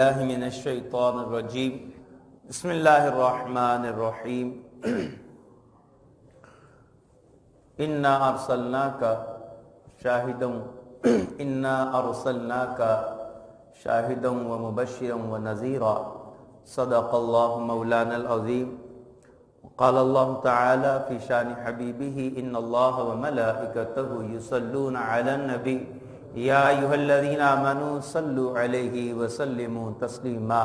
الله من الشيطان الرجيم بسم الله الرحمن الرحيم إنا أرسلناك شاهدا ومبشرا ونذيرا صدق الله مولانا العظيم. قال الله تعالى في شان حبيبه إن الله وملائكته يصلون على النبي يا أيها الذين آمنوا صلوا عليه وسلموا تسليما.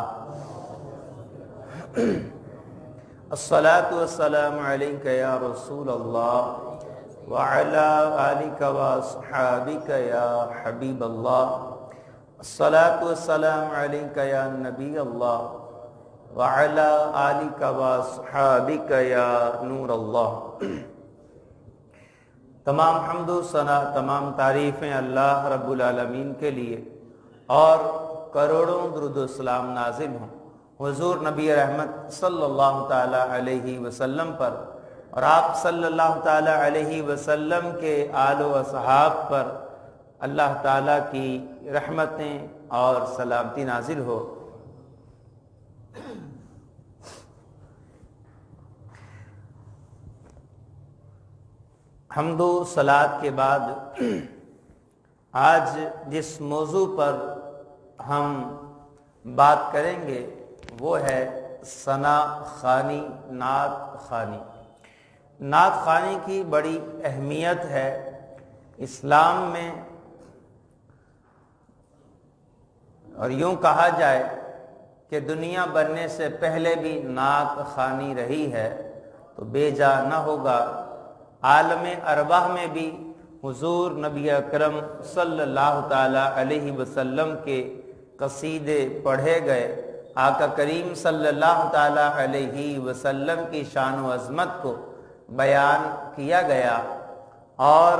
الصلاة والسلام عليك يا رسول الله وعلى آلك وأصحابك يا حبيب الله. الصلاة والسلام عليك يا نبي الله وعلى آلك وأصحابك يا نور الله. تمام حمد و ثنا، تمام تعریفیں اللہ رب العالمین کے لیے اور کروڑوں درود و سلام نازل ہوں حضور نبی رحمت صلی اللہ تعالی علیہ وسلم پر اور آپ صلی اللہ تعالی علیہ وسلم کے آل و اصحاب پر اللہ تعالی کی رحمتیں اور سلامتی نازل ہو. حمد و صلات کے بعد آج جس موضوع پر ہم بات کریں گے وہ ہے ثنا خوانی، نعت خوانی. نعت خوانی کی بڑی اہمیت ہے اسلام میں، اور یوں کہا جائے کہ دنیا بننے سے پہلے بھی نعت خوانی رہی ہے تو بے جا نہ ہوگا. عالم ارواح میں بھی حضور نبی اکرم صلی اللہ تعالی علیہ وسلم کے قصیدے پڑھے گئے. آقا کریم صلی اللہ تعالی علیہ وسلم کی شان و عظمت کو بیان کیا گیا اور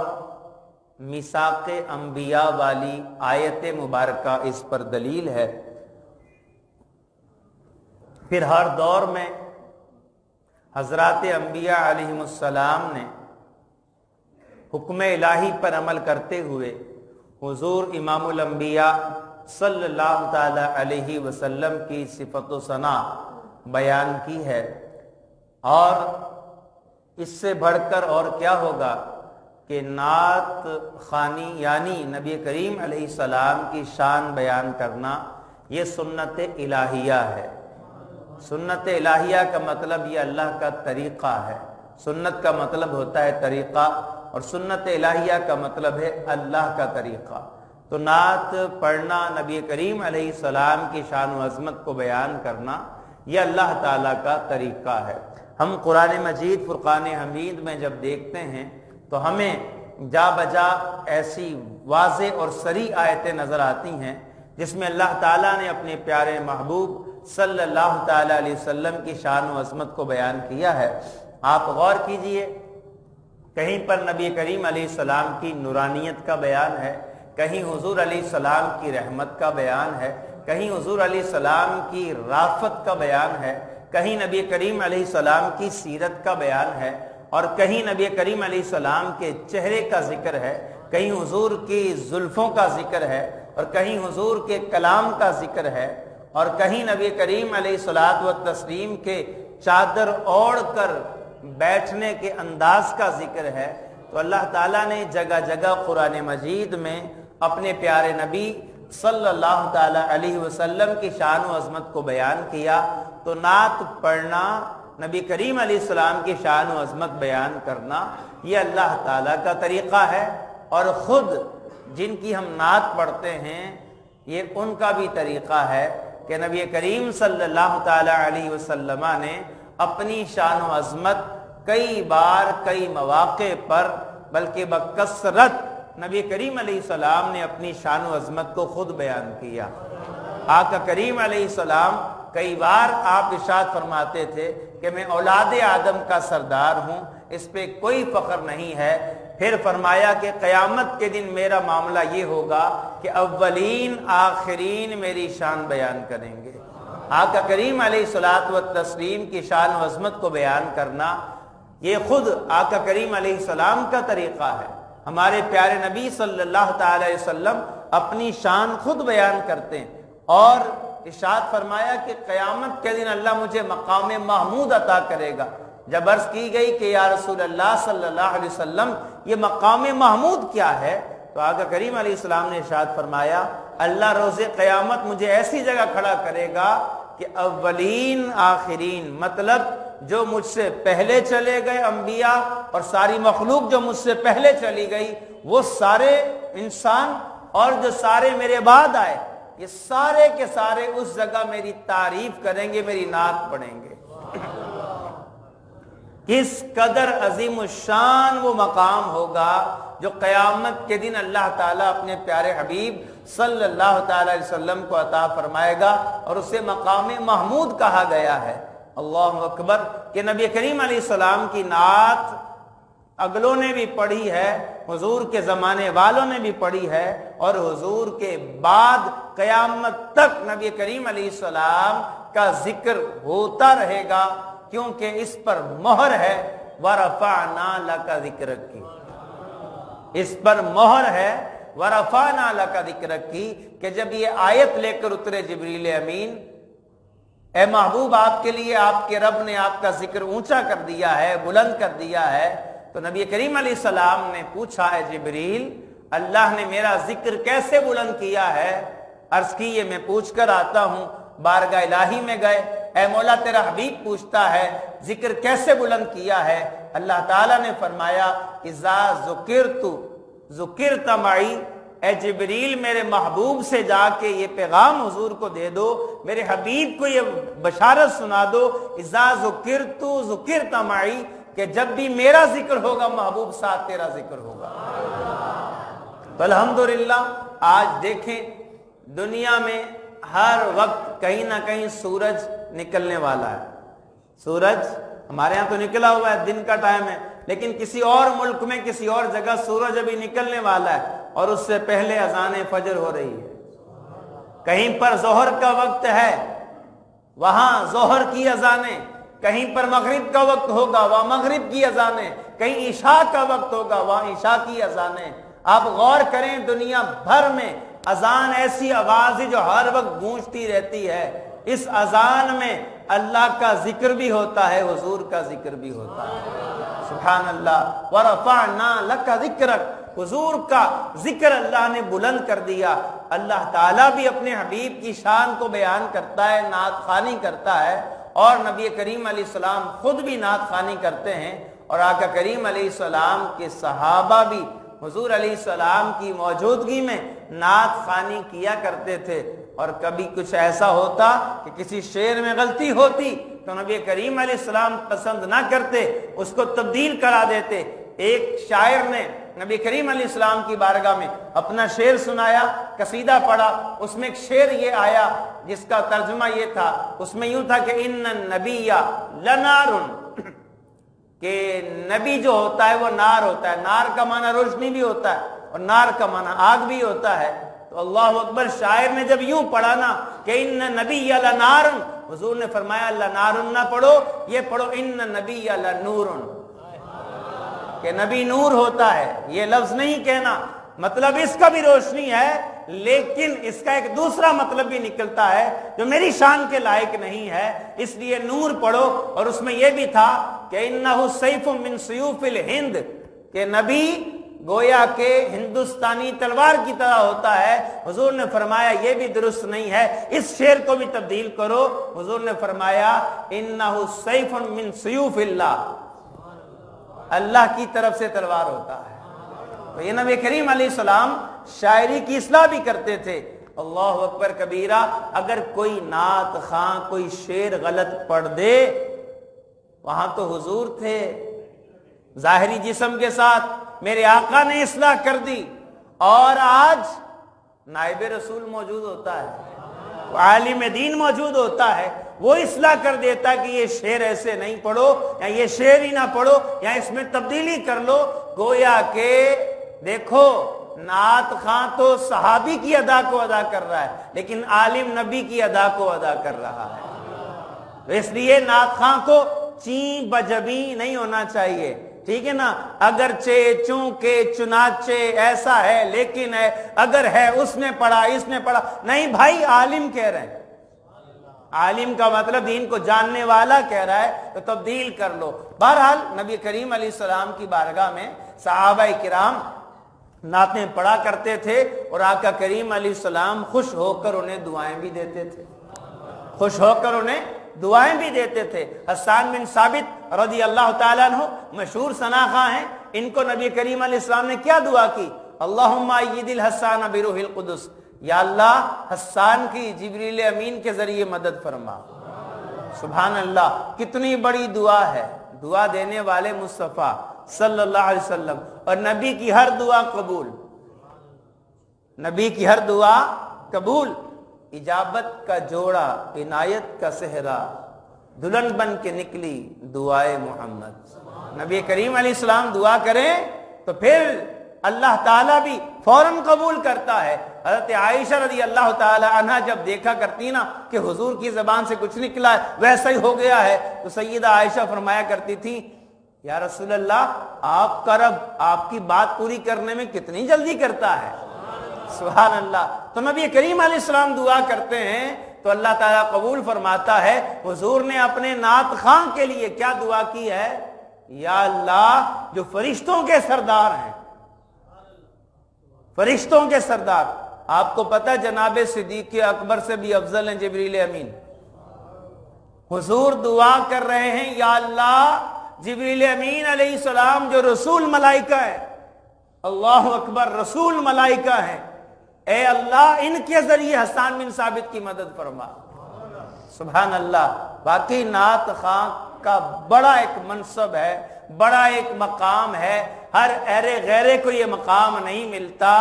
میثاق انبیاء والی آیت مبارکہ اس پر دلیل ہے. پھر ہر دور میں حضرات انبیاء علیہم السلام نے حکم الہی پر عمل کرتے ہوئے حضور امام الانبیاء صلی اللہ تعالی علیہ وسلم کی صفت و ثنا بیان کی ہے. اور اس سے بڑھ کر اور کیا ہوگا کہ نعت خوانی یعنی نبی کریم علیہ السلام کی شان بیان کرنا یہ سنت الہیہ ہے. سنت الہیہ کا مطلب یہ اللہ کا طریقہ ہے. سنت کا مطلب ہوتا ہے طریقہ اور سنت الہیہ کا مطلب ہے اللہ کا طریقہ. تو نعت پڑھنا، نبی کریم علیہ السلام کی شان و عظمت کو بیان کرنا یہ اللہ تعالیٰ کا طریقہ ہے. ہم قرآن مجید فرقان حمید میں جب دیکھتے ہیں تو ہمیں جا بجا ایسی واضح اور صریح آیتیں نظر آتی ہیں جس میں اللہ تعالیٰ نے اپنے پیارے محبوب صلی اللہ تعالی علیہ وسلم کی شان و عظمت کو بیان کیا ہے. آپ غور کیجئے، کہیں پر نبی کریم علیہ السلام کی نورانیت کا بیان ہے، کہیں حضور علیہ السلام کی رحمت کا بیان ہے، کہیں حضور علیہ السلام کی رافت کا بیان ہے، کہیں نبی کریم علیہ السلام کی سیرت کا بیان ہے، اور کہیں نبی کریم علیہ السلام کے چہرے کا ذکر ہے، کہیں حضور کی زلفوں کا ذکر ہے، اور کہیں حضور کے کلام کا ذکر ہے، اور کہیں نبی کریم علیہ الصلوۃ والتسلیم کے چادر اوڑھ کر بیٹھنے کے انداز کا ذکر ہے. تو اللہ تعالیٰ نے جگہ جگہ قرآن مجید میں اپنے پیارے نبی صلی اللہ تعالی علیہ وسلم کی شان و عظمت کو بیان کیا. تو نعت پڑھنا، نبی کریم علیہ السلام کی شان و عظمت بیان کرنا یہ اللہ تعالیٰ کا طریقہ ہے. اور خود جن کی ہم نعت پڑھتے ہیں یہ ان کا بھی طریقہ ہے کہ نبی کریم صلی اللہ تعالی علیہ وسلم نے اپنی شان و عظمت کئی بار کئی مواقع پر بلکہ بکثرت نبی کریم علیہ السلام نے اپنی شان و عظمت کو خود بیان کیا. آقا کریم علیہ السلام کئی بار آپ ارشاد فرماتے تھے کہ میں اولاد آدم کا سردار ہوں، اس پہ کوئی فخر نہیں ہے. پھر فرمایا کہ قیامت کے دن میرا معاملہ یہ ہوگا کہ اولین آخرین میری شان بیان کریں گے. آقا کریم علیہ الصلوۃ والتسلیم کی شان و عظمت کو بیان کرنا یہ خود آقا کریم علیہ السلام کا طریقہ ہے. ہمارے پیارے نبی صلی اللہ تعالی علیہ وسلم اپنی شان خود بیان کرتے ہیں اور ارشاد فرمایا کہ قیامت کے دن اللہ مجھے مقام محمود عطا کرے گا۔ جب عرض کی گئی کہ یا رسول اللہ صلی اللہ علیہ وسلم یہ مقام محمود کیا ہے، تو آقا کریم علیہ السلام نے ارشاد فرمایا اللہ روز قیامت مجھے ایسی جگہ کھڑا کرے گا کہ اولین آخرین، مطلب جو مجھ سے پہلے چلے گئے انبیاء اور ساری مخلوق جو مجھ سے پہلے چلی گئی، وہ سارے انسان اور جو سارے میرے بعد آئے، یہ سارے کے سارے اس جگہ میری تعریف کریں گے، میری نعت پڑھیں گے۔ کس قدر عظیم الشان وہ مقام ہوگا جو قیامت کے دن اللہ تعالیٰ اپنے پیارے حبیب صلی اللہ تعالیٰ علیہ وسلم کو عطا فرمائے گا، اور اسے مقام محمود کہا گیا ہے۔ اللہ اکبر کہ نبی کریم علیہ السلام کی نعت اگلوں نے بھی پڑھی ہے، حضور کے زمانے والوں نے بھی پڑھی ہے، اور حضور کے بعد قیامت تک نبی کریم علیہ السلام کا ذکر ہوتا رہے گا، کیونکہ اس پر مہر ہے وَرَفَعْنَا لَكَ ذِكْرَكِ کی، اس پر مہر ہے وَرَفَعْنَا لَكَ ذِكْرَكِ کی کہ جب یہ آیت لے کر اترے جبریل امین، اے محبوب آپ کے لیے آپ کے رب نے آپ کا ذکر اونچا کر دیا ہے، بلند کر دیا ہے، تو نبی کریم علیہ السلام نے پوچھا ہے جبریل اللہ نے میرا ذکر کیسے بلند کیا ہے؟ عرض کی یہ میں پوچھ کر آتا ہوں۔ بارگاہ الہی میں گئے، اے مولا تیرا حبیب پوچھتا ہے ذکر کیسے بلند کیا ہے؟ اللہ تعالیٰ نے فرمایا اذا ذکرت معی، اے جبریل میرے محبوب سے جا کے یہ پیغام حضور کو دے دو، میرے حبیب کو یہ بشارت سنا دو اذا ذکرت معی، کہ جب بھی میرا ذکر ہوگا محبوب ساتھ تیرا ذکر ہوگا۔ تو الحمدللہ آج دیکھیں دنیا میں ہر وقت کہیں نہ کہیں سورج نکلنے والا ہے۔ سورج ہمارے ہاں تو نکلا ہوا ہے، دن کا ٹائم ہے، لیکن کسی اور ملک میں کسی اور جگہ سورج ابھی نکلنے والا ہے اور اس سے پہلے اذان فجر ہو رہی ہے۔ کہیں پر ظہر کا وقت ہے، وہاں ظہر کی اذانیں، کہیں پر مغرب کا وقت ہوگا وہاں مغرب کی اذانیں، کہیں عشاء کا وقت ہوگا وہاں عشاء کی اذانیں۔ آپ غور کریں دنیا بھر میں اذان ایسی آواز ہے جو ہر وقت گونجتی رہتی ہے، اس اذان میں اللہ کا ذکر بھی ہوتا ہے، حضور کا ذکر بھی ہوتا ہے۔ سبحان اللہ۔ وَرَفَعْنَا لَكَ ذِكْرَكَ، حضور کا ذکر اللہ نے بلند کر دیا۔ اللہ تعالیٰ بھی اپنے حبیب کی شان کو بیان کرتا ہے، نعت خوانی کرتا ہے، اور نبی کریم علیہ السلام خود بھی نعت خوانی کرتے ہیں، اور آقا کریم علیہ السلام کے صحابہ بھی حضور علیہ السلام کی موجودگی میں نعت خوانی کیا کرتے تھے۔ اور کبھی کچھ ایسا ہوتا کہ کسی شعر میں غلطی ہوتی تو نبی کریم علیہ السلام پسند نہ کرتے، اس کو تبدیل کرا دیتے۔ ایک شاعر نے نبی کریم علیہ السلام کی بارگاہ میں اپنا شعر سنایا، قصیدہ پڑھا، اس میں ایک شعر یہ آیا جس کا ترجمہ یہ تھا، اس میں یوں تھا کہ ان النبی لنار، کہ نبی جو ہوتا ہے وہ نار ہوتا ہے، نار کا معنی روشنی بھی ہوتا ہے اور نار کا معنی آگ بھی ہوتا ہے۔ تو اللہ اکبر، شاعر نے جب یوں پڑھا نا کہ ان نبی لنار، حضور نے فرمایا لنار نہ پڑھو، یہ پڑھو ان نبی لنور، کہ نبی نور ہوتا ہے۔ یہ لفظ نہیں کہنا، مطلب اس کا بھی روشنی ہے، لیکن اس کا ایک دوسرا مطلب بھی نکلتا ہے جو میری شان کے لائق نہیں ہے، اس لیے نور پڑھو۔ اور اس میں یہ بھی تھا کہ انہ سیف من سیوف الہند، کہ نبی گویا کہ ہندوستانی تلوار کی طرح ہوتا ہے۔ حضور نے فرمایا یہ بھی درست نہیں ہے، اس شعر کو بھی تبدیل کرو۔ حضور نے فرمایا انہ سیف من سیوف اللہ، اللہ کی طرف سے تلوار ہوتا ہے۔ تو یہ نبی کریم علیہ السلام شاعری کی اصلاح بھی کرتے تھے۔ اللہ اکبر کبیرہ، اگر کوئی نعت خواں کوئی شعر غلط پڑھ دے، وہاں تو حضور تھے ظاہری جسم کے ساتھ، میرے آقا نے اصلاح کر دی، اور آج نائب رسول موجود ہوتا ہے، عالم دین موجود ہوتا ہے، وہ اصلاح کر دیتا کہ یہ شعر ایسے نہیں پڑھو، یا یہ شعر ہی نہ پڑھو، یا اس میں تبدیلی کر لو۔ گویا کہ دیکھو نعت خواں تو صحابی کی ادا کو ادا کر رہا ہے، لیکن عالم نبی کی ادا کو ادا کر رہا ہے۔ اس لیے نعت خواں کو چیں بجبی نہیں ہونا چاہیے، ٹھیک ہے نا؟ اگرچہ چونکہ چنانچہ ایسا ہے لیکن ہے، اگر ہے اس نے پڑھا اس نے پڑھا، نہیں بھائی عالم کہہ رہے ہیں، عالم کا مطلب دین کو جاننے والا کہہ رہا ہے تو تبدیل کر لو۔ بہرحال نبی کریم علیہ السلام کی بارگاہ میں صحابہ کرام نعتیں پڑھا کرتے تھے اور آقا کریم علیہ السلام خوش ہو کر انہیں دعائیں بھی دیتے تھے، خوش ہو کر انہیں دعائیں بھی دیتے تھے۔ حسان بن ثابت رضی اللہ تعالیٰ عنہ مشہور ثناءخواں ہیں، ان کو نبی کریم علیہ السلام نے کیا دعا کی؟ اللہم اید الحسان بروح القدس، یا اللہ حسان کی جبریل امین کے ذریعے مدد فرما۔ سبحان اللہ، کتنی بڑی دعا ہے، دعا دینے والے مصطفیٰ صلی اللہ علیہ وسلم، اور نبی کی ہر دعا قبول، نبی کی ہر دعا قبول۔ اجابت کا جوڑا، عنایت کا صحرا، دلہن بن کے نکلی دعائے محمد۔ نبی کریم علیہ السلام دعا کریں تو پھر اللہ تعالیٰ بھی فوراً قبول کرتا ہے۔ حضرت عائشہ رضی اللہ تعالی عنہ جب دیکھا کرتی نا کہ حضور کی زبان سے کچھ نکلا ہے ویسا ہی ہو گیا ہے، تو سیدہ عائشہ فرمایا کرتی تھی یا رسول اللہ، آپ کا رب آپ کی بات پوری کرنے میں کتنی جلدی کرتا ہے۔ سبحان اللہ۔ تو نبی کریم علیہ السلام دعا کرتے ہیں تو اللہ تعالیٰ قبول فرماتا ہے۔ حضور نے اپنے نعت خواں کے لیے کیا دعا کی ہے؟ یا اللہ جو فرشتوں کے سردار ہیں، فرشتوں کے سردار، آپ کو پتہ جناب صدیق اکبر سے بھی افضل ہیں جبریل امین۔ حضور دعا کر رہے ہیں یا اللہ جبریل امین علیہ السلام جو رسول ملائکہ ہے، اللہ اکبر، رسول ملائکہ ہیں، اے اللہ ان کے ذریعے حسان بن ثابت کی مدد فرما۔ سبحان اللہ۔ باقی نعت خواں کا بڑا ایک منصب ہے، بڑا ایک مقام ہے، ہر اہرے غیرے کو یہ مقام نہیں ملتا۔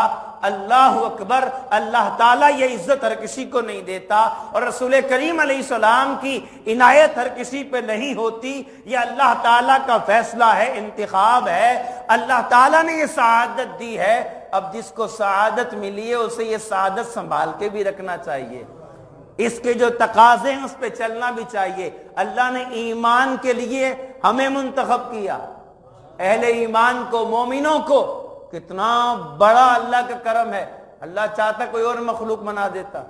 اللہ اکبر، اللہ تعالیٰ یہ عزت ہر کسی کو نہیں دیتا، اور رسول کریم علیہ السلام کی عنایت ہر کسی پہ نہیں ہوتی، یہ اللہ تعالیٰ کا فیصلہ ہے، انتخاب ہے، اللہ تعالیٰ نے یہ سعادت دی ہے۔ اب جس کو سعادت ملی ہے اسے یہ سعادت سنبھال کے بھی رکھنا چاہیے، اس کے جو تقاضے ہیں اس پہ چلنا بھی چاہیے۔ اللہ نے ایمان کے لیے ہمیں منتخب کیا، اہل ایمان کو، مومنوں کو، کتنا بڑا اللہ کا کرم ہے۔ اللہ چاہتا کوئی اور مخلوق بنا دیتا،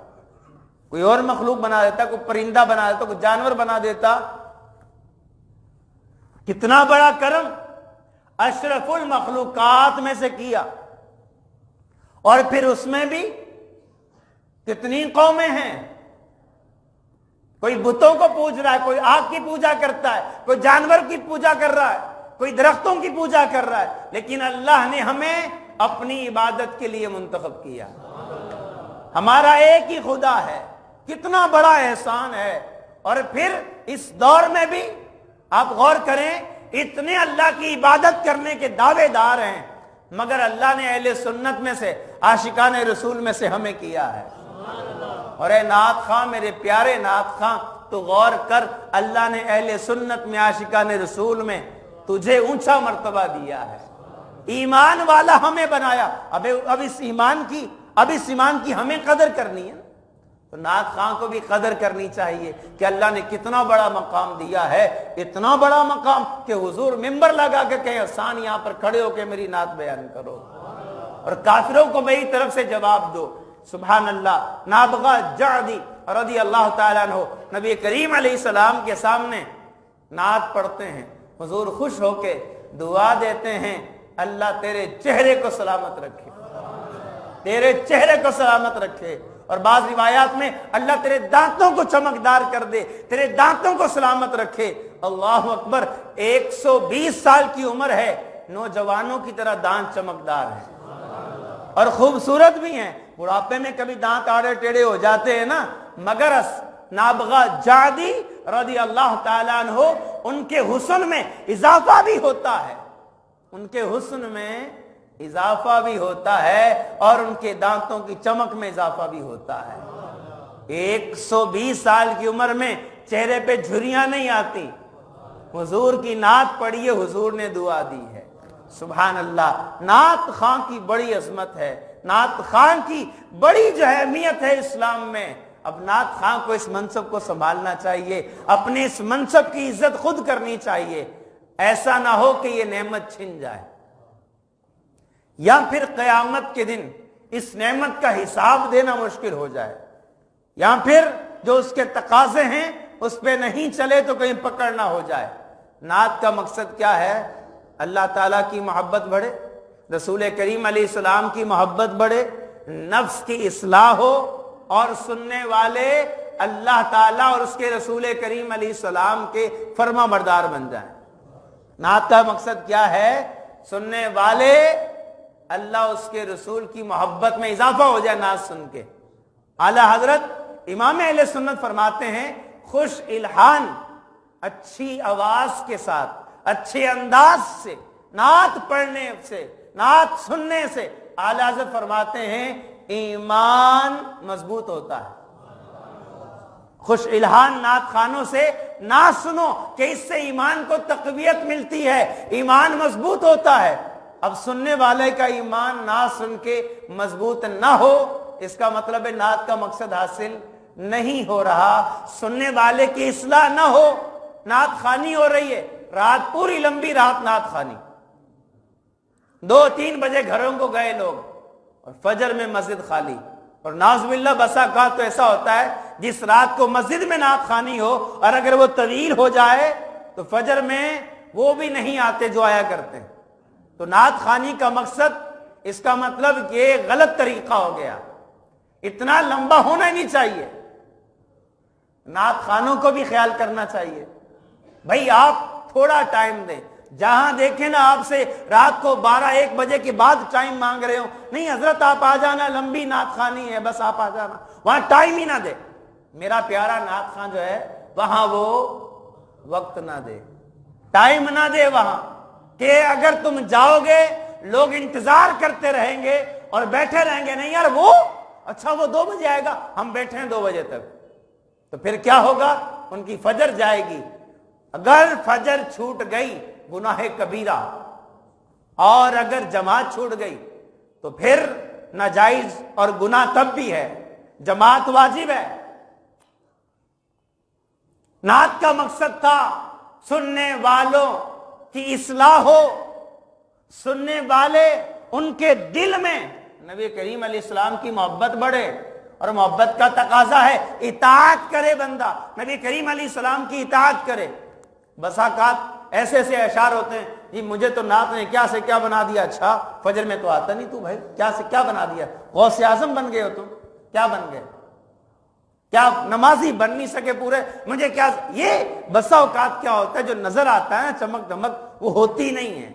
کوئی اور مخلوق بنا دیتا، کوئی پرندہ بنا دیتا، کوئی جانور بنا دیتا۔ کتنا بڑا کرم اشرف المخلوقات میں سے کیا، اور پھر اس میں بھی کتنی قومیں ہیں، کوئی بتوں کو پوج رہا ہے، کوئی آگ کی پوجا کرتا ہے، کوئی جانور کی پوجا کر رہا ہے، کوئی درختوں کی پوجا کر رہا ہے، لیکن اللہ نے ہمیں اپنی عبادت کے لیے منتخب کیا۔ ہمارا ایک ہی خدا ہے، کتنا بڑا احسان ہے۔ اور پھر اس دور میں بھی آپ غور کریں، اتنے اللہ کی عبادت کرنے کے دعوے دار ہیں، مگر اللہ نے اہل سنت میں سے، عاشقان رسول میں سے ہمیں کیا ہے۔ اور اے نعت خواں، میرے پیارے نعت خواں، تو غور کر، اللہ نے اہل سنت میں، عاشقان رسول میں تجھے اونچا مرتبہ دیا ہے، ایمان والا ہمیں بنایا۔ اب اس ایمان کی ہمیں قدر کرنی ہے، تو نعت خواں کو بھی قدر کرنی چاہیے کہ اللہ نے کتنا بڑا مقام دیا ہے، اتنا بڑا مقام کہ حضور ممبر لگا کے کہیں حسان یہاں پر کھڑے ہو کے میری نعت بیان کرو، اور کافروں کو میری طرف سے جواب دو۔ سبحان اللہ۔ نابغہ جعدی رضی اللہ تعالیٰ عنہ نبی کریم علیہ السلام کے سامنے نعت پڑھتے ہیں، حضور خوش ہو کے دعا دیتے ہیں، اللہ تیرے چہرے کو سلامت رکھے، تیرے چہرے کو سلامت رکھے، اور بعض روایات میں اللہ تیرے دانتوں کو چمکدار کر دے، تیرے دانتوں کو سلامت رکھے۔ اللہ اکبر۔ 120 سال کی عمر ہے، نوجوانوں کی طرح دانت چمکدار ہیں اور خوبصورت بھی ہیں۔ بڑھاپے میں کبھی دانت آڑے ٹیڑے ہو جاتے ہیں نا، مگر نابغہ جعدی رضی اللہ تعالیٰ عنہ ان کے حسن میں اضافہ بھی ہوتا ہے، ان کے حسن میں اضافہ بھی ہوتا ہے، اور ان کے دانتوں کی چمک میں اضافہ بھی ہوتا ہے۔ 120 سال کی عمر میں چہرے پہ جھریاں نہیں آتی، حضور کی نعت پڑھیے، حضور نے دعا دی ہے۔ سبحان اللہ۔ نعت خواں کی بڑی عظمت ہے، نعت خواں کی بڑی جو اہمیت ہے اسلام میں۔ اب نعت خواں کو اس منصب کو سنبھالنا چاہیے، اپنے اس منصب کی عزت خود کرنی چاہیے، ایسا نہ ہو کہ یہ نعمت چھن جائے، یا پھر قیامت کے دن اس نعمت کا حساب دینا مشکل ہو جائے، یا پھر جو اس کے تقاضے ہیں اس پہ نہیں چلے تو کہیں پکڑ نہ ہو جائے۔ نعت کا مقصد کیا ہے؟ اللہ تعالیٰ کی محبت بڑھے، رسول کریم علیہ السلام کی محبت بڑھے، نفس کی اصلاح ہو، اور سننے والے اللہ تعالیٰ اور اس کے رسول کریم علیہ السلام کے فرما بردار بن جائیں۔ نعت کا مقصد کیا ہے؟ سننے والے اللہ اس کے رسول کی محبت میں اضافہ ہو جائے نعت سن کے۔ اعلیٰ حضرت امام اہل سنت فرماتے ہیں خوش الحان، اچھی آواز کے ساتھ، اچھے انداز سے نعت پڑھنے سے، نعت سننے سے اعلیٰ حضرت فرماتے ہیں ایمان مضبوط ہوتا ہے۔ خوش الحان نعت خانوں سے نعت سنو کہ اس سے ایمان کو تقویت ملتی ہے، ایمان مضبوط ہوتا ہے۔ اب سننے والے کا ایمان نعت سن کے مضبوط نہ ہو، اس کا مطلب ہے نعت کا مقصد حاصل نہیں ہو رہا، سننے والے کی اصلاح نہ ہو، نعت خوانی ہو رہی ہے، رات پوری لمبی رات نعت خوانی، 2-3 بجے گھروں کو گئے لوگ اور فجر میں مسجد خالی، اور ناؤذ باللہ بسا کا تو ایسا ہوتا ہے جس رات کو مسجد میں نعت خوانی ہو اور اگر وہ طویل ہو جائے تو فجر میں وہ بھی نہیں آتے جو آیا کرتے۔ تو نعت خوانی کا مقصد، اس کا مطلب کہ غلط طریقہ ہو گیا، اتنا لمبا ہونا ہی نہیں چاہیے۔ نعت خوانوں کو بھی خیال کرنا چاہیے، بھائی آپ تھوڑا ٹائم دیں، جہاں دیکھیں نا آپ سے رات کو 12-1 بجے کے بعد ٹائم مانگ رہے ہو، نہیں حضرت آپ آ جانا، لمبی نعت خوانی ہے بس آپ آ جانا، وہاں ٹائم ہی نہ دے۔ میرا پیارا نعت خواں جو ہے وہاں وہ وقت نہ دے، ٹائم نہ دے وہاں، کہ اگر تم جاؤ گے لوگ انتظار کرتے رہیں گے اور بیٹھے رہیں گے، نہیں یار وہ اچھا وہ 2 بجے آئے گا، ہم بیٹھے ہیں 2 بجے تک، تو پھر کیا ہوگا؟ ان کی فجر جائے گی۔ اگر فجر چھوٹ گئی گناہ کبیرہ، اور اگر جماعت چھوٹ گئی تو پھر ناجائز اور گناہ تب بھی ہے، جماعت واجب ہے۔ نعت کا مقصد تھا سننے والوں کی اصلاح ہو، سننے والے ان کے دل میں نبی کریم علیہ السلام کی محبت بڑھے، اور محبت کا تقاضا ہے اطاعت کرے بندہ، نبی کریم علیہ السلام کی اطاعت کرے۔ بسا اوقات ایسے ایسے اشعار ہوتے ہیں، جی مجھے تو نعت نے کیا سے کیا بنا دیا، اچھا فجر میں تو آتا نہیں تو بھائی کیا سے کیا بنا دیا، غوث اعظم بن گئے ہو تم، کیا بن گئے، کیا نمازی بن نہیں سکے پورے، مجھے کیا۔ یہ بسا اوقات کیا ہوتا ہے جو نظر آتا ہے چمک دمک وہ ہوتی نہیں ہے،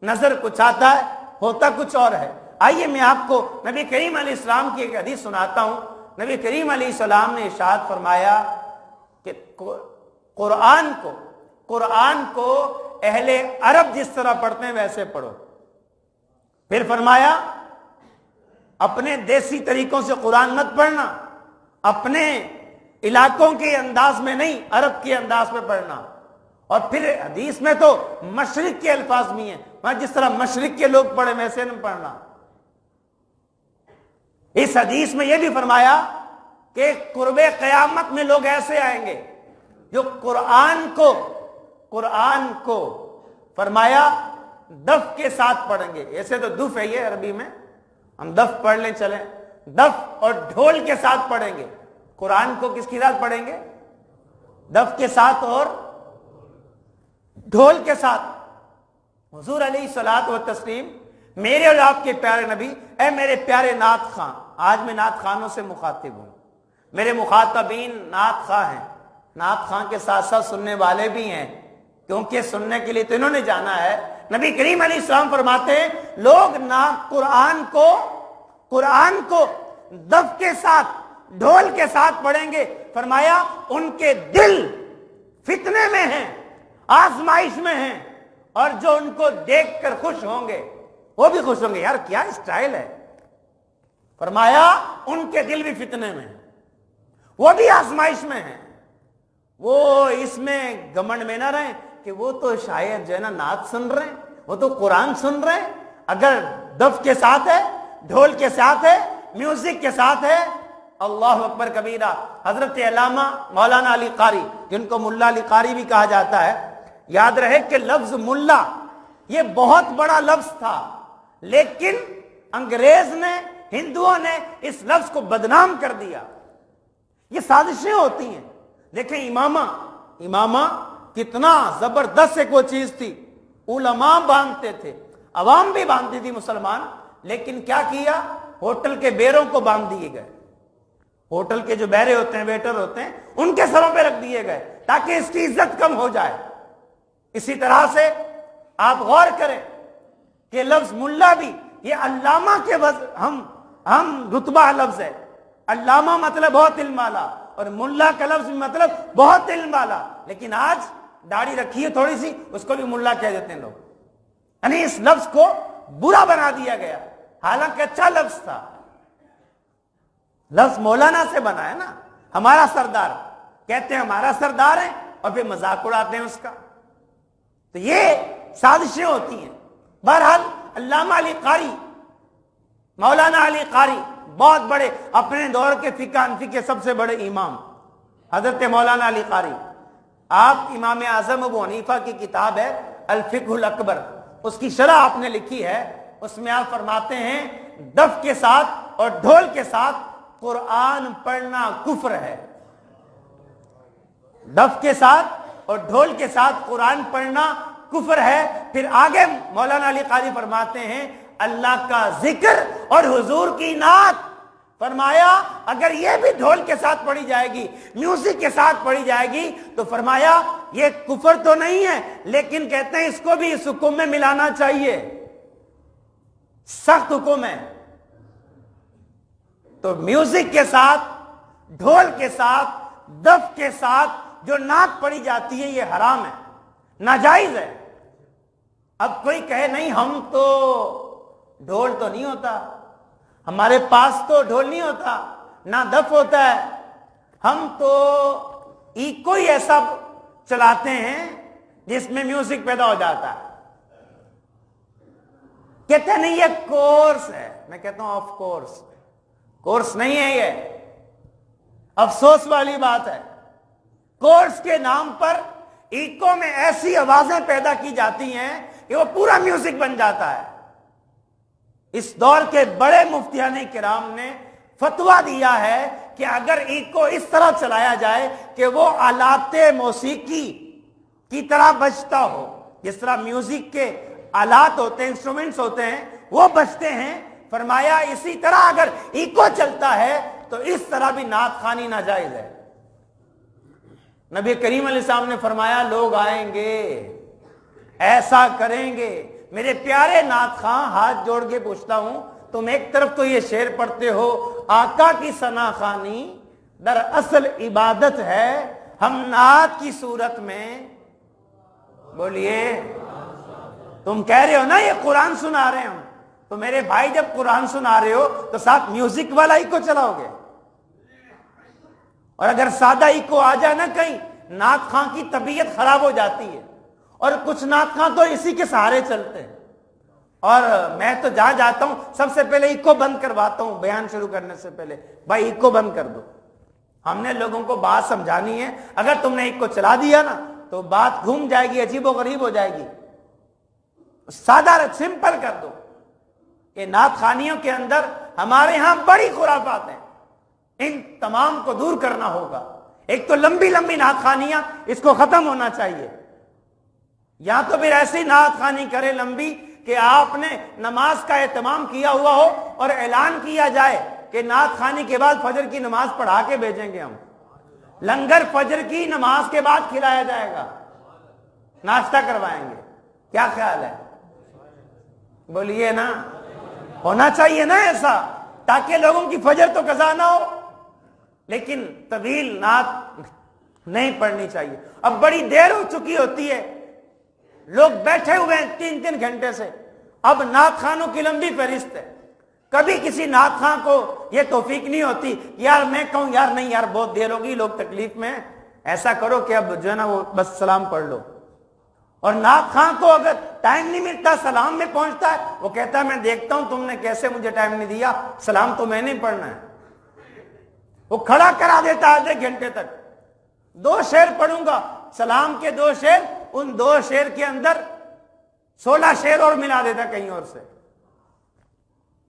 نظر کچھ آتا ہے ہوتا کچھ اور ہے۔ آئیے میں آپ کو نبی کریم علیہ السلام کی ایک حدیث سناتا ہوں۔ نبی کریم علیہ السلام نے ارشاد فرمایا کہ قرآن کو اہل عرب جس طرح پڑھتے ہیں ویسے پڑھو۔ پھر فرمایا اپنے دیسی طریقوں سے قرآن مت پڑھنا، اپنے علاقوں کے انداز میں نہیں، عرب کے انداز میں پڑھنا۔ اور پھر حدیث میں تو مشرق کے الفاظ بھی ہیں، جس طرح مشرق کے لوگ پڑھے ویسے نہیں پڑھنا۔ اس حدیث میں یہ بھی فرمایا کہ قرب قیامت میں لوگ ایسے آئیں گے جو قرآن کو فرمایا دف کے ساتھ پڑھیں گے۔ ایسے تو دف ہے یہ عربی میں، ہم دف پڑھ لیں چلیں، دف اور ڈھول کے ساتھ پڑھیں گے۔ قرآن کو کس کے ساتھ پڑھیں گے؟ دف کے ساتھ اور ڈھول کے ساتھ۔ حضور علیہ الصلوۃ والتسلیم، میرے اور آپ کے پیارے نبی، اے میرے پیارے نعت خواں، آج میں نعت خانوں سے مخاطب ہوں، میرے مخاطبین نعت خواں ہیں، نعت خواں کے ساتھ ساتھ سننے والے بھی ہیں، کیونکہ سننے کے لیے تو انہوں نے جانا ہے۔ نبی کریم علیہ السلام فرماتے ہیں لوگ قرآن کو دف کے ساتھ ڈھول کے ساتھ پڑھیں گے، فرمایا ان کے دل فتنے میں ہیں، آزمائش میں ہیں، اور جو ان کو دیکھ کر خوش ہوں گے وہ بھی خوش ہوں گے، یار کیا اسٹائل ہے۔ فرمایا ان کے دل بھی فتنے میں ہیں، وہ بھی آزمائش میں ہیں، وہ اس میں گمنڈ میں نہ رہیں کہ وہ تو شاید جو ہے نا نعت سن رہے ہیں، وہ تو قرآن سن رہے ہیں۔ اگر دف کے ساتھ ہے، ڈھول کے ساتھ ہے، میوزک کے ساتھ ہے، اللہ اکبر کبیرہ۔ حضرت علامہ مولانا علی قاری، جن کو ملا علی قاری بھی کہا جاتا ہے، یاد رہے کہ لفظ ملا یہ بہت بڑا لفظ تھا، لیکن انگریز نے، ہندوؤں نے اس لفظ کو بدنام کر دیا۔ یہ سازشیں ہوتی ہیں. دیکھیں امامہ کتنا زبردست ایک وہ چیز تھی. علماء باندھتے تھے، عوام بھی باندھتی تھی مسلمان، لیکن کیا کیا؟ ہوٹل کے بیروں کو باندھ دیے گئے. ہوٹل کے جو بیرے ہوتے ہیں، ویٹر ہوتے ہیں، ان کے سروں پہ رکھ دیے گئے تاکہ اس کی عزت کم ہو جائے. اسی طرح سے آپ غور کریں کہ لفظ ملا بھی یہ علامہ کے ہم رتبہ لفظ ہے. علامہ مطلب بہت علم والا، اور ملا کا لفظ مطلب بہت علم والا. لیکن آج داڑھی رکھی ہے تھوڑی سی، اس کو بھی ملا کہہ دیتے ہیں لوگ. یعنی اس لفظ کو برا بنا دیا گیا، حالانکہ اچھا لفظ تھا. لفظ مولانا سے بنا ہے نا، ہمارا سردار، کہتے ہیں ہمارا سردار ہے اور پھر مذاق اڑاتے ہیں اس کا. تو یہ سازشیں ہوتی ہیں. بہرحال علامہ علی قاری، مولانا علی قاری، بہت بڑے اپنے دور کے فقہ حنفی کے سب سے بڑے امام حضرت مولانا علی قاری. آپ امام اعظم ابو حنیفہ کی کتاب ہے الفقہ الاکبر، اس کی شرح آپ نے لکھی ہے. اس میں آپ فرماتے ہیں دف کے ساتھ اور ڈھول کے ساتھ قرآن پڑھنا کفر ہے. دف کے ساتھ اور ڈھول کے ساتھ قرآن پڑھنا کفر ہے. پھر آگے مولانا علی قاری فرماتے ہیں اللہ کا ذکر اور حضور کی نعت. فرمایا اگر یہ بھی ڈھول کے ساتھ پڑھی جائے گی، میوزک کے ساتھ پڑھی جائے گی، تو فرمایا یہ کفر تو نہیں ہے، لیکن کہتے ہیں اس کو بھی اس حکم میں ملانا چاہیے، سخت حکم ہے. تو میوزک کے ساتھ، ڈھول کے ساتھ، دف کے ساتھ جو نعت پڑھی جاتی ہے یہ حرام ہے، ناجائز ہے. اب کوئی کہے نہیں ہم تو ڈھول تو نہیں ہوتا، ہمارے پاس تو ڈھول نہیں ہوتا، نہ دف ہوتا ہے، ہم تو ایکو ہی ایسا چلاتے ہیں جس میں میوزک پیدا ہو جاتا ہے. کہتے ہیں نہیں یہ کورس ہے. میں کہتا ہوں آف کورس، کورس نہیں ہے. یہ افسوس والی بات ہے. کورس کے نام پر ایکو میں ایسی آوازیں پیدا کی جاتی ہیں کہ وہ پورا میوزک بن جاتا ہے. اس دور کے بڑے مفتیان کرام نے فتویٰ دیا ہے کہ اگر ایکو اس طرح چلایا جائے کہ وہ آلات موسیقی کی طرح بجتا ہو، جس طرح میوزک کے آلات ہوتے ہیں، انسٹرومنٹس ہوتے ہیں، وہ بجتے ہیں. فرمایا اسی طرح اگر ایکو چلتا ہے تو اس طرح بھی نعت خوانی ناجائز ہے. نبی کریم علیہ السلام نے فرمایا لوگ آئیں گے، ایسا کریں گے. میرے پیارے نعت خواں، ہاتھ جوڑ کے پوچھتا ہوں، تم ایک طرف تو یہ شعر پڑھتے ہو آقا کی ثنا خوانی در اصل عبادت ہے، ہم نعت کی صورت میں بولیے تم کہہ رہے ہو نا یہ قرآن سنا رہے ہم. تو میرے بھائی جب قرآن سنا رہے ہو تو ساتھ میوزک والا ہی کو چلاؤ گے. اور اگر سادہ ہی کو آ جائے نا کہیں، نعت خواں کی طبیعت خراب ہو جاتی ہے. اور کچھ نعت خواں تو اسی کے سہارے چلتے ہیں. اور میں تو جہاں جاتا ہوں سب سے پہلے ایکو بند کرواتا ہوں بیان شروع کرنے سے پہلے. بھائی ایکو بند کر دو. ہم نے لوگوں کو بات سمجھانی ہے. اگر تم نے ایکو چلا دیا نا تو بات گھوم جائے گی، عجیب و غریب ہو جائے گی. سادہ سمپل کر دو. کہ نعت خوانیوں کے اندر ہمارے ہاں بڑی خرافات ہیں، ان تمام کو دور کرنا ہوگا. ایک تو لمبی لمبی نعت خوانیاں، اس کو ختم ہونا چاہیے. یا تو پھر ایسی نعت خوانی کرے لمبی کہ آپ نے نماز کا اہتمام کیا ہوا ہو اور اعلان کیا جائے کہ نعت خوانی کے بعد فجر کی نماز پڑھا کے بھیجیں گے ہم. لنگر فجر کی نماز کے بعد کھلایا جائے گا، ناشتہ کروائیں گے. کیا خیال ہے؟ بولیے نا. ہونا چاہیے نا ایسا، تاکہ لوگوں کی فجر تو قضا نہ ہو. لیکن طویل نعت نہیں پڑھنی چاہیے. اب بڑی دیر ہو چکی ہوتی ہے، لوگ بیٹھے ہوئے ہیں 3 گھنٹے سے. اب نعت خوانوں کی لمبی فہرست ہے. کبھی کسی نعت خواں کو یہ توفیق نہیں ہوتی یار میں کہوں یار نہیں یار بہت دیر ہوگی، لوگ تکلیف میں ہیں، ایسا کرو کہ اب جو ہے نا وہ بس سلام پڑھ لو. اور نعت خواں کو اگر ٹائم نہیں ملتا سلام میں پہنچتا ہے، وہ کہتا ہے میں دیکھتا ہوں تم نے کیسے مجھے ٹائم نہیں دیا، سلام تو میں نے پڑھنا ہے. وہ کھڑا کرا دیتا آدھے گھنٹے تک. 2 شعر پڑھوں گا، سلام کے 2 شعر، ان 2 شعر کے اندر 16 شعر اور ملا دیتا کہیں اور سے.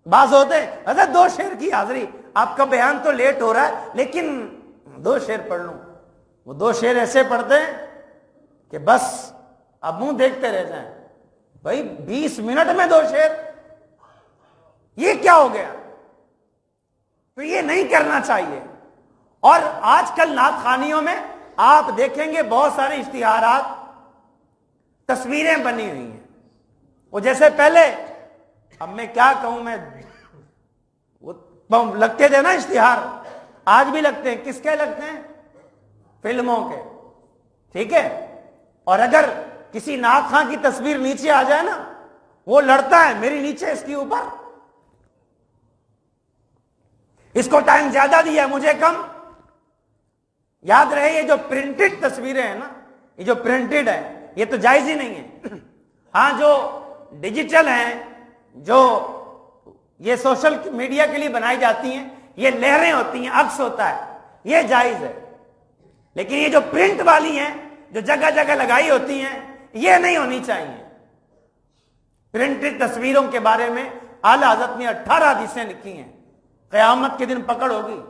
بعض ہوتے حضرت 2 شعر کی حاضری، آپ کا بیان تو لیٹ ہو رہا ہے لیکن 2 شعر پڑھ لوں. وہ 2 شعر ایسے پڑھتے ہیں کہ بس اب منہ دیکھتے رہ جائیں. بھائی 20 منٹ میں 2 شعر, یہ کیا ہو گیا؟ تو یہ نہیں کرنا چاہیے. اور آج کل نعت خوانیوں میں آپ دیکھیں گے بہت سارے اشتہارات, تصویریں بنی ہوئی ہیں. وہ جیسے پہلے, اب میں کیا کہوں, میں وہ لگتے تھے نا اشتہار, آج بھی لگتے ہیں. کس کے لگتے ہیں؟ فلموں کے. ٹھیک ہے. اور اگر کسی نعت خواں کی تصویر نیچے آ جائے نا, وہ لڑتا ہے میری نیچے اس کے اوپر, اس کو ٹائم زیادہ دیا مجھے کم. یاد رہے یہ جو پرنٹڈ تصویریں ہیں نا, یہ جو پرنٹڈ ہے یہ تو جائز ہی نہیں ہے. ہاں جو ڈیجیٹل ہیں, جو یہ سوشل میڈیا کے لیے بنائی جاتی ہیں, یہ لہریں ہوتی ہیں, عکس ہوتا ہے, یہ جائز ہے. لیکن یہ جو پرنٹ والی ہیں, جو جگہ جگہ لگائی ہوتی ہیں, یہ نہیں ہونی چاہیے. پرنٹڈ تصویروں کے بارے میں اعلیٰ حضرت نے 18 حدیثیں لکھی ہیں. قیامت کے دن پکڑ ہوگی.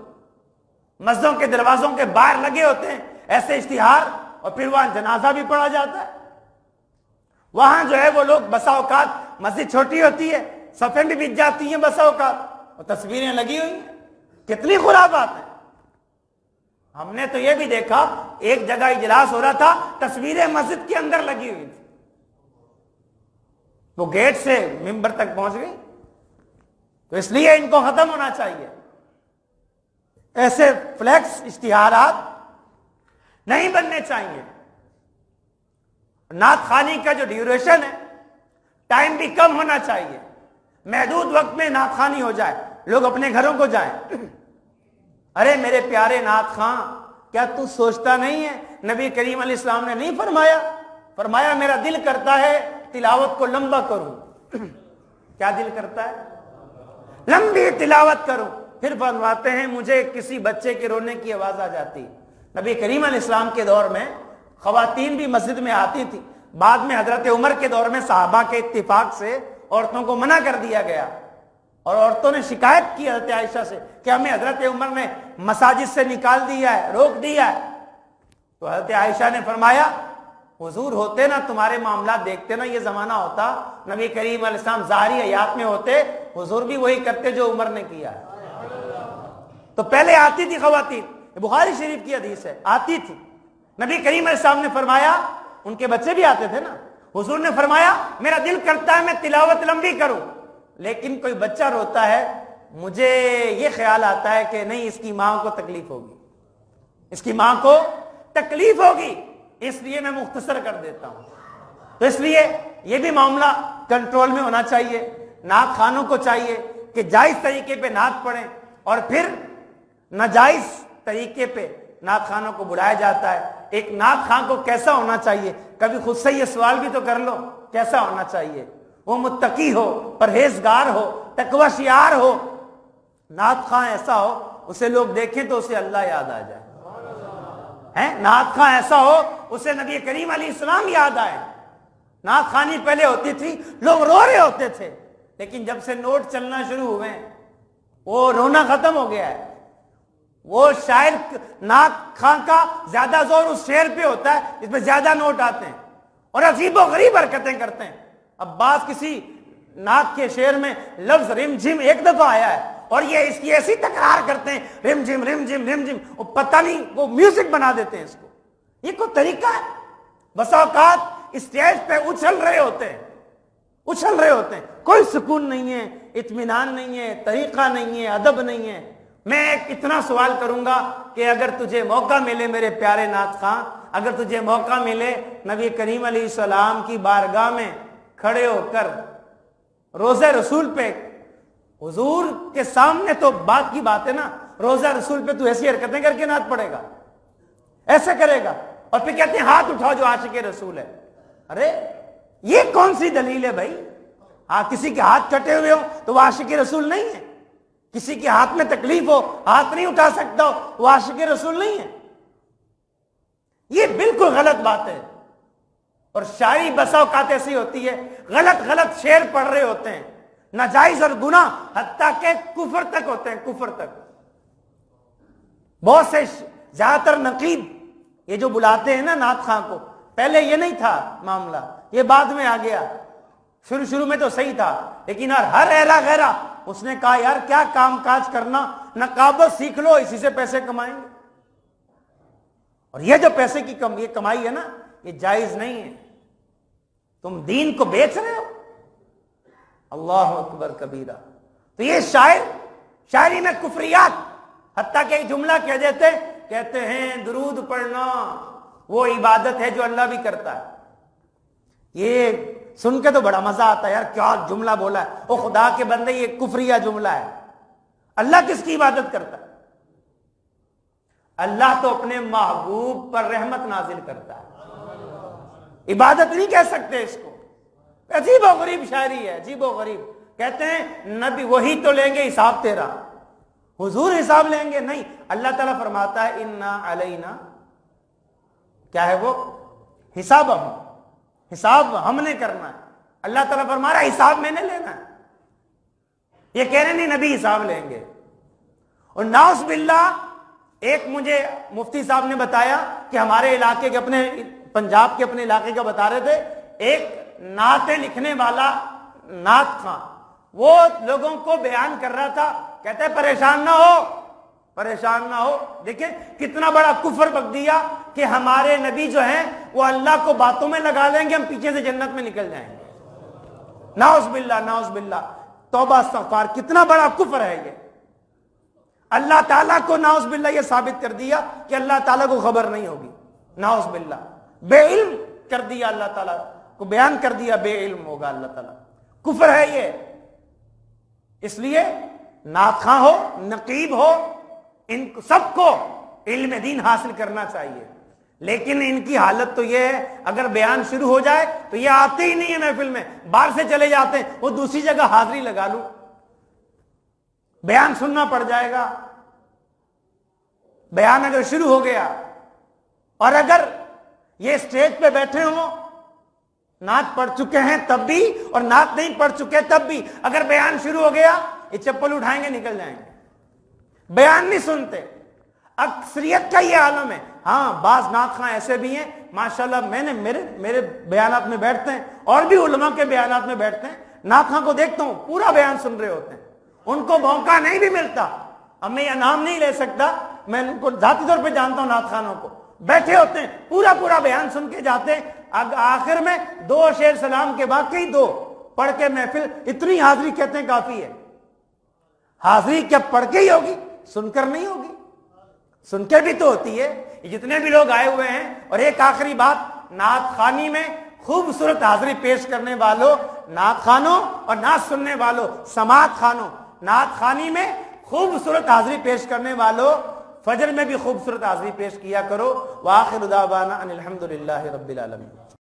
مسجدوں کے دروازوں کے باہر لگے ہوتے ہیں ایسے اشتہار, اور پھر وہاں جنازہ بھی پڑھا جاتا ہے. وہاں جو ہے وہ لوگ بسا اوقات, مسجد چھوٹی ہوتی ہے, صفیں بھی بچ جاتی ہیں بسا اوقات, اور تصویریں لگی ہوئی ہیں. کتنی خرابات ہیں. ہم نے تو یہ بھی دیکھا, ایک جگہ اجلاس ہو رہا تھا, تصویریں مسجد کے اندر لگی ہوئی تھی, وہ گیٹ سے ممبر تک پہنچ گئی. تو اس لیے ان کو ختم ہونا چاہیے. ایسے فلیکس اشتہارات نہیں بننے چاہیے. نعت خوانی کا جو ڈیوریشن ہے, ٹائم بھی کم ہونا چاہیے. محدود وقت میں نعت خوانی ہو جائے, لوگ اپنے گھروں کو جائیں. ارے میرے پیارے نعت خواں, کیا تو سوچتا نہیں ہے نبی کریم علیہ السلام نے نہیں فرمایا میرا دل کرتا ہے تلاوت کو لمبا کروں. کیا دل کرتا ہے؟ لمبی تلاوت کروں. پھر فرماتے ہیں مجھے کسی بچے کے رونے کی آواز آ جاتی. نبی کریم علیہ السلام کے دور میں خواتین بھی مسجد میں آتی تھی. بعد میں حضرت عمر کے دور میں صحابہ کے اتفاق سے عورتوں کو منع کر دیا گیا, اور عورتوں نے شکایت کی حضرت عائشہ سے کہ ہمیں حضرت عمر نے مساجد سے نکال دیا ہے, روک دیا ہے. تو حضرت عائشہ نے فرمایا حضور ہوتے نا, تمہارے معاملات دیکھتے نا, یہ زمانہ ہوتا نبی کریم علیہ السلام ظاہری حیات میں ہوتے, حضور بھی وہی کرتے جو عمر نے کیا ہے. تو پہلے آتی تھی خواتین, بخاری شریف کی حدیث ہے, آتی تھی. نبی کریم علیہ السلام نے فرمایا, ان کے بچے بھی آتے تھے نا, حضور نے فرمایا میرا دل کرتا ہے میں تلاوت لمبی کروں, لیکن کوئی بچہ روتا ہے, مجھے یہ خیال آتا ہے کہ نہیں اس کی ماں کو تکلیف ہوگی, اس کی ماں کو تکلیف ہوگی, اس لیے میں مختصر کر دیتا ہوں. تو اس لیے یہ بھی معاملہ کنٹرول میں ہونا چاہیے. نعت خوانوں کو چاہیے کہ جائز طریقے پہ نعت پڑھیں, اور پھر ناجائز طریقے پہ نعت خوانوں کو بلایا جاتا ہے. ایک نعت خواں کو کیسا ہونا چاہیے, کبھی خود سے یہ سوال بھی تو کر لو, کیسا ہونا چاہیے؟ وہ متقی ہو, پرہیزگار ہو, تقوی شعار ہو. نعت خواں ایسا ہو اسے لوگ دیکھیں تو اسے اللہ یاد آ جائے. نعت خواں ایسا ہو اسے نبی کریم علیہ السلام یاد آئے. نعت خوانی پہلے ہوتی تھی, لوگ رو رہے ہوتے تھے, لیکن جب سے نوٹ چلنا شروع ہوئے وہ رونا ختم ہو گیا ہے. وہ شاعر نعت خواں کا زیادہ زور اس شعر پہ ہوتا ہے جس میں زیادہ نوٹ آتے ہیں, اور عجیب و غریب حرکتیں کرتے ہیں. اب بعض کسی نعت کے شعر میں لفظ رم جھم ایک دفعہ آیا ہے, اور یہ اس کی ایسی تکرار کرتے ہیں, رم جھم رم جھم رم جھم, وہ پتہ نہیں وہ میوزک بنا دیتے ہیں اس کو. یہ کوئی طریقہ ہے؟ بسا اوقات اسٹیج پہ اچھل رہے ہوتے ہیں, کوئی سکون نہیں ہے, اطمینان نہیں ہے, طریقہ نہیں ہے, ادب نہیں ہے. میں ایک اتنا سوال کروں گا کہ اگر تجھے موقع ملے میرے پیارے نعت خواں, اگر تجھے موقع ملے نبی کریم علیہ السلام کی بارگاہ میں کھڑے ہو کر روضہ رسول پہ, حضور کے سامنے تو بات کی بات ہے نا, روضہ رسول پہ تو ایسی حرکتیں کر کے نعت پڑھے گا, ایسے کرے گا, اور پھر کہتے ہیں ہاتھ اٹھاؤ جو عاشق رسول ہے. ارے یہ کون سی دلیل ہے بھائی؟ ہاں کسی کے ہاتھ کٹے ہوئے ہو تو وہ عاشق رسول نہیں ہے, کسی کے ہاتھ میں تکلیف ہو, ہاتھ نہیں اٹھا سکتا ہو, وہ عاشق رسول نہیں ہے. یہ بالکل غلط بات ہے. اور شاعری بسا اوقات ایسی ہوتی ہے, غلط شعر پڑھ رہے ہوتے ہیں, ناجائز اور گناہ حتیٰ کہ کفر تک ہوتے ہیں, کفر تک. بہت سے زیادہ تر نقیب یہ جو بلاتے ہیں نا نعت خواں کو، پہلے یہ نہیں تھا معاملہ، یہ بعد میں آ گیا، شروع میں تو صحیح تھا، لیکن ہر ایرا غیرہ اس نے کہا یار کیا کام کاج کرنا، نقابت سیکھ لو، اسی سے پیسے کمائیں گے۔ اور یہ جو پیسے کی یہ کمائی ہے نا، یہ جائز نہیں ہے، تم دین کو بیچ رہے ہو۔ اللہ اکبر کبیرہ۔ تو یہ شاعری میں کفریات، حتیٰ کہ ایک جملہ کہہ دیتے، کہتے ہیں درود پڑھنا وہ عبادت ہے جو اللہ بھی کرتا ہے۔ یہ سن کے تو بڑا مزہ آتا ہے، یار کیا جملہ بولا ہے، او خدا کے بندے یہ کفریہ جملہ ہے۔ اللہ کس کی عبادت کرتا ہے؟ اللہ تو اپنے محبوب پر رحمت نازل کرتا ہے، عبادت نہیں کہہ سکتے اس کو۔ عجیب و غریب شاعری ہے، عجیب و غریب۔ کہتے ہیں نبی وہی تو لیں گے حساب تیرا، حضور حساب لیں گے؟ نہیں، اللہ تعالیٰ فرماتا ہے انا علینا، کیا ہے وہ؟ حساب ہم نے کرنا ہے۔ اللہ تعالیٰ فرما رہا ہے حساب میں نے لینا ہے، یہ کہہ رہے نہیں نبی حساب لیں گے۔ اور ناؤز باللہ، ایک مجھے مفتی صاحب نے بتایا کہ ہمارے علاقے کے، اپنے پنجاب کے اپنے علاقے کا بتا رہے تھے، ایک نعتیں لکھنے والا نعت خواں، وہ لوگوں کو بیان کر رہا تھا، کہتے ہیں پریشان نہ ہو۔ دیکھیں کتنا بڑا کفر بک دیا کہ ہمارے نبی جو ہیں وہ اللہ کو باتوں میں لگا لیں گے، ہم پیچھے سے جنت میں نکل جائیں گے۔ نعوذ باللہ، توبہ استغفار، کتنا بڑا کفر ہے یہ۔ اللہ تعالیٰ کو نعوذ باللہ یہ ثابت کر دیا کہ اللہ تعالیٰ کو خبر نہیں ہوگی، نعوذ باللہ، بے علم کر دیا، اللہ تعالیٰ کو بیان کر دیا بے علم ہوگا اللہ تعالیٰ۔ کفر ہے یہ۔ اس لیے نعت خواں ہو، نقیب ہو، ان سب کو علم دین حاصل کرنا چاہیے، لیکن ان کی حالت تو یہ ہے اگر بیان شروع ہو جائے تو یہ آتے ہی نہیں ہے محفل میں، باہر سے چلے جاتے ہیں، وہ دوسری جگہ حاضری لگا لوں، بیان سننا پڑ جائے گا۔ بیان اگر شروع ہو گیا اور اگر یہ اسٹیج پہ بیٹھے ہوں، نعت پڑھ چکے ہیں تب بھی اور نعت نہیں پڑھ چکے تب بھی، اگر بیان شروع ہو گیا یہ چپل اٹھائیں گے نکل جائیں گے، بیان نہیں سنتے۔ اکثریت کا یہ عالم ہے۔ ہاں بعض نعت خواں ایسے بھی ہیں ماشاءاللہ، میں نے میرے بیانات میں بیٹھتے ہیں اور بھی علماء کے بیانات میں بیٹھتے ہیں، نعت خواں کو دیکھتا ہوں پورا بیان سن رہے ہوتے ہیں، ان کو موقع نہیں بھی ملتا۔ اب میں یہ نام نہیں لے سکتا، میں ان کو ذاتی طور پہ جانتا ہوں، نعت خوانوں کو، بیٹھے ہوتے ہیں پورا بیان سن کے جاتے ہیں، آخر میں 2 شعر سلام کے بعد کئی 2 پڑھ کے محفل، اتنی حاضری کہتے ہیں کافی ہے۔ حاضری کیا پڑھ کے ہی ہوگی؟ سن کر نہیں ہوگی، سن کے بھی تو ہوتی ہے۔ جتنے بھی لوگ آئے ہوئے ہیں، اور ایک آخری بات، نعت خوانی میں خوبصورت حاضری پیش کرنے والوں، نعت خوانوں اور نعت سننے والوں، سماعت خوانوں، نعت خوانی میں خوبصورت حاضری پیش کرنے والوں، فجر میں بھی خوبصورت حاضری پیش کیا کرو۔ وآخر دعوانا ان الحمدللہ رب العالمین۔